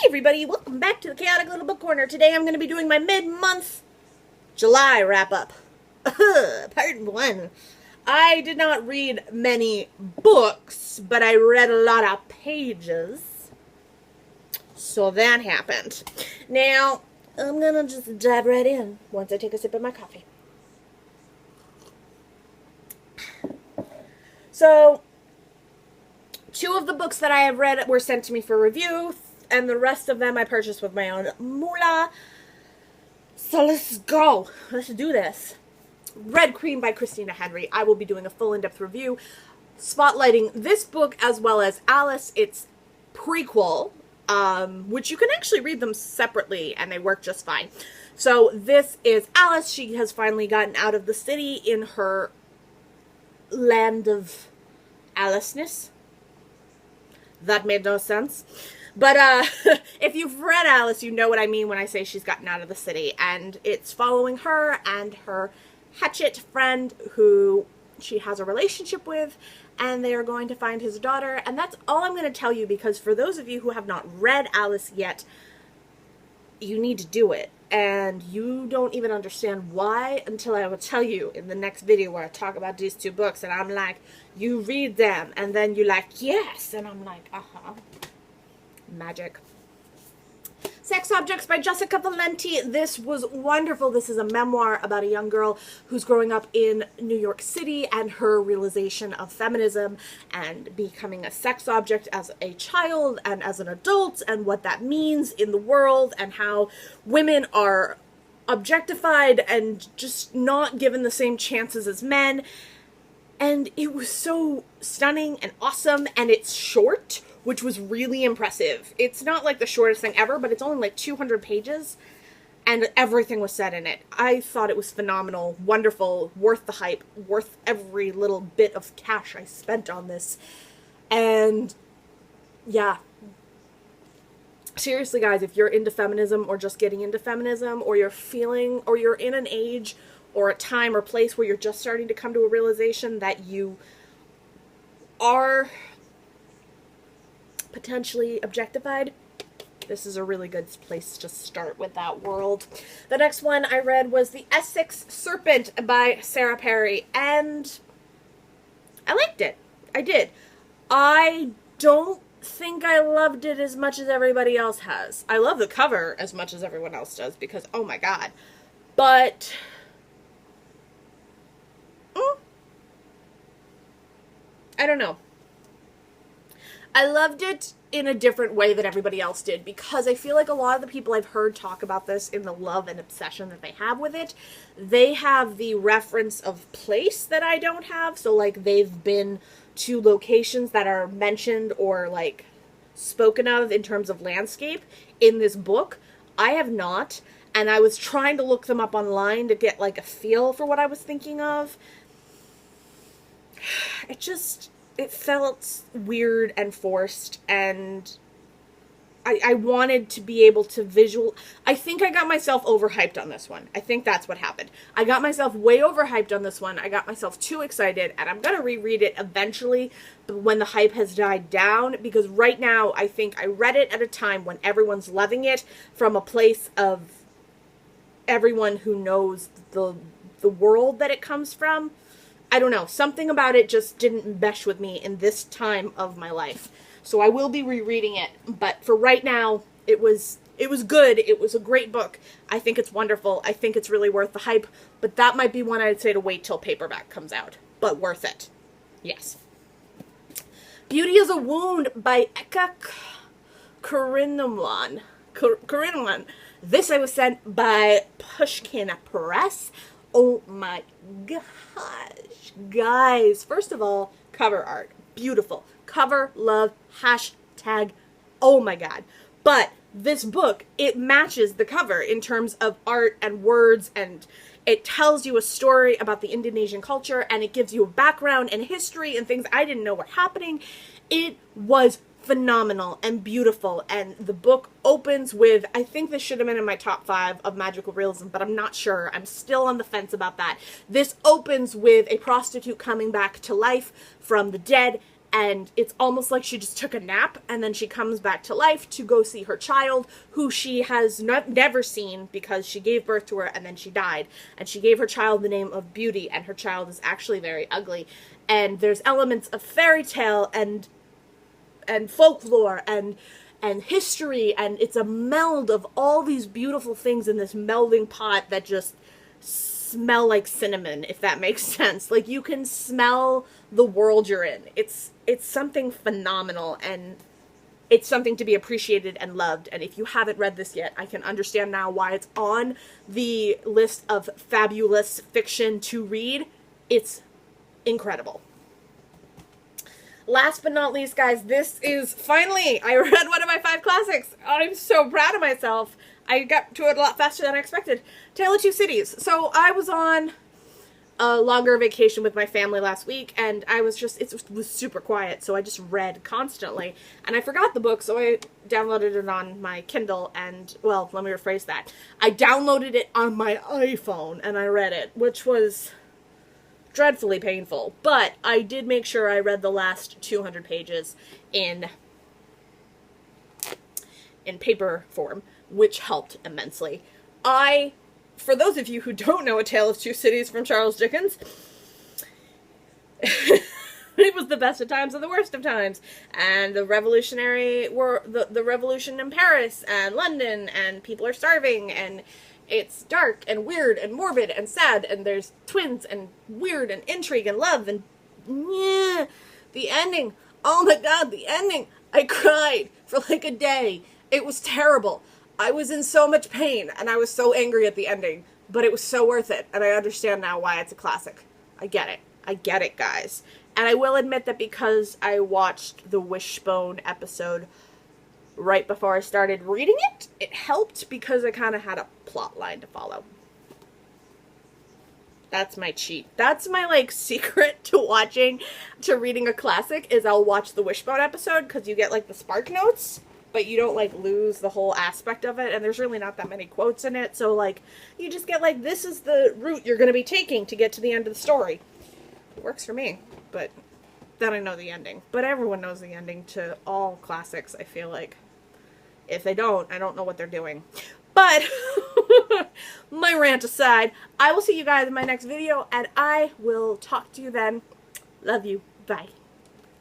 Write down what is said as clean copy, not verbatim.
everybody, welcome back to the Chaotic Little Book Corner. Today I'm going to be doing my mid-month July wrap-up. Part 1. I did not read many books, but I read a lot of pages. So that happened. Now, I'm going to just dive right in once I take a sip of my coffee. So, 2 of the books that I have read were sent to me for review, and the rest of them I purchased with my own moolah. So let's go. Let's do this. Red Cream by Christina Henry. I will be doing a full in-depth review, spotlighting this book as well as Alice, its prequel, which you can actually read them separately, and they work just fine. So this is Alice. She has finally gotten out of the city in her land of Aliceness. That made no sense. But if you've read Alice, you know what I mean when I say she's gotten out of the city. And it's following her and her hatchet friend who she has a relationship with. And they are going to find his daughter. And that's all I'm going to tell you, because for those of you who have not read Alice yet, you need to do it. And you don't even understand why until I will tell you in the next video where I talk about these 2 books. And I'm like, you read them. And then you're like, yes. And I'm like, uh-huh. Magic. Sex Objects by Jessica Valenti. This was wonderful. This is a memoir about a young girl who's growing up in New York City and her realization of feminism and becoming a sex object as a child and as an adult, and what that means in the world, and how women are objectified and just not given the same chances as men. And it was so stunning and awesome, and it's short, which was really impressive. It's not like the shortest thing ever, but it's only like 200 pages, and everything was said in it. I thought it was phenomenal, wonderful, worth the hype, worth every little bit of cash I spent on this. And yeah. Seriously, guys, if you're into feminism or just getting into feminism, or you're feeling, or you're in an age or a time or place where you're just starting to come to a realization that you are potentially objectified, this is a really good place to start with that world. The next one I read was The Essex Serpent by Sarah Perry, and I liked it. I did. I don't think I loved it as much as everybody else has. I love the cover as much as everyone else does, because, oh my god. But I don't know. I loved it in a different way than everybody else did, because I feel like a lot of the people I've heard talk about this in the love and obsession that they have with it, they have the reference of place that I don't have. So, like, they've been to locations that are mentioned or, like, spoken of in terms of landscape in this book. I have not, and I was trying to look them up online to get, like, a feel for what I was thinking of. It felt weird and forced, and I wanted to be able to I think I got myself overhyped on this one. I think that's what happened. I got myself way overhyped on this one. I got myself too excited, and I'm going to reread it eventually when the hype has died down, because right now I think I read it at a time when everyone's loving it from a place of everyone who knows the world that it comes from. I don't know. Something about it just didn't mesh with me in this time of my life. So I will be rereading it. But for right now, it was good. It was a great book. I think it's wonderful. I think it's really worth the hype. But that might be one I'd say to wait till paperback comes out. But worth it. Yes. Beauty is a Wound by Eka Karinamlan. This I was sent by Pushkin Press. Oh my gosh, guys. First of all, cover art. Beautiful. Cover, love, hashtag, oh my god. But this book, it matches the cover in terms of art and words, and it tells you a story about the Indonesian culture, and it gives you a background and history and things I didn't know were happening. It was phenomenal and beautiful, and the book opens with, I think this should have been in my top 5 of magical realism, but I'm not sure. I'm still on the fence about that. This opens with a prostitute coming back to life from the dead, And it's almost like she just took a nap, and then she comes back to life to go see her child, who she has never seen because she gave birth to her and then she died. And she gave her child the name of Beauty, and her child is actually very ugly. And there's elements of fairy tale and folklore and history, and it's a meld of all these beautiful things in this melding pot that just smell like cinnamon, if that makes sense. Like, you can smell the world you're in. It's something phenomenal, and it's something to be appreciated and loved. And if you haven't read this yet, I can understand now why it's on the list of fabulous fiction to read. It's incredible. Last but not least, guys, this is finally, I read one of my 5 classics. I'm so proud of myself. I got to it a lot faster than I expected. Tale of Two Cities. So I was on a longer vacation with my family last week, and it was super quiet, so I just read constantly. And I forgot the book, so I downloaded it on my Kindle, and, well, let me rephrase that. I downloaded it on my iPhone, and I read it, which was dreadfully painful. But I did make sure I read the last 200 pages in paper form, which helped immensely. For those of you who don't know A Tale of Two Cities from Charles Dickens, it was the best of times and the worst of times, and the revolutionary war, the revolution in Paris and London, and people are starving, and it's dark and weird and morbid and sad, and there's twins and weird and intrigue and love, and yeah, the ending. Oh my god, the ending. I cried for like a day. It was terrible. I was in so much pain, and I was so angry at the ending, but it was so worth it, and I understand now why it's a classic. I get it. I get it, guys. And I will admit that because I watched the Wishbone episode right before I started reading it, it helped because I kind of had a plot line to follow. That's my cheat. That's my, like, secret to reading a classic, is I'll watch the Wishbone episode, because you get, like, the spark notes, but you don't, like, lose the whole aspect of it, and there's really not that many quotes in it, so, like, you just get, like, this is the route you're going to be taking to get to the end of the story. It works for me, but then I know the ending. But everyone knows the ending to all classics, I feel like. If they don't, I don't know what they're doing. But, my rant aside, I will see you guys in my next video, and I will talk to you then. Love you. Bye.